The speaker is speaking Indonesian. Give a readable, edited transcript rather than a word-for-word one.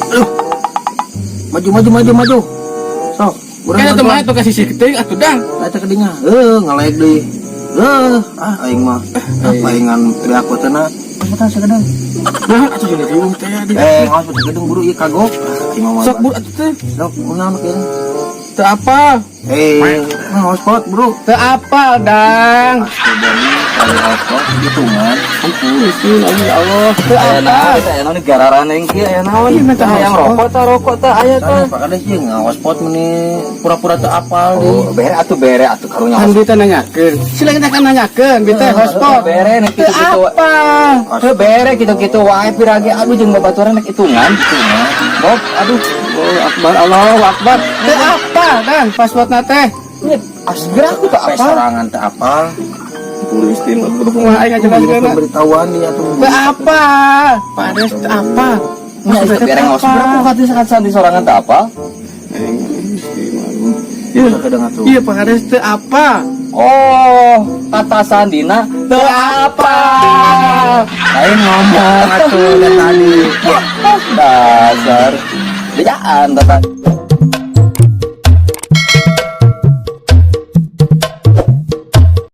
Aduh. Maju. Sok. Kayaknya teman itu kasih sikting atuh dang. Eta kedinga. Ngalek deui. Aing mah. Palingan teriak we teh na. Cepetan sakedeng. Nah, atuh jadi riung teh di. Ngaos teh kedeng buru ieu kagok. Aing mah. Sok buru atuh teh. Sok kunaon kieu? Teu apa? Ngaos pot, Bro. Teu apa, dang. Kalau hotspot hitungan. Ampun, ya Allah. Teu apa? Eta aya negararan yang kieu aya naon? Yang rokok teh aya teh. Pak kades ieu ngaospot meuni pura-pura teu apal Oh, bere atuh karunya. Kan kita nanyakeun. Sila kita kan nanyakeun, kita hotspot. Bere nek kitu-kitu. Apa? Heuh bere kitu-kitu wae pirage aduh jeung babaturan nek hitungan. Bob, aduh. Allahu Akbar, Allahu Akbar. Teu apa, dang? Passwordna teh. Asgera aku tak apa. sorangan teu apal. Tulis di grup kumaha aing ngajelaskeun. Pemberitahuan di atuh. Teu apa? Pades teu apa? Nya itu bere ngaos berapa kati sakan di sorangan tak apa? Iya, Pak Kades teu apa? Oh, kata sandina teu apa. Lain ngomong atuh dari tadi. Dasar bejaan tata.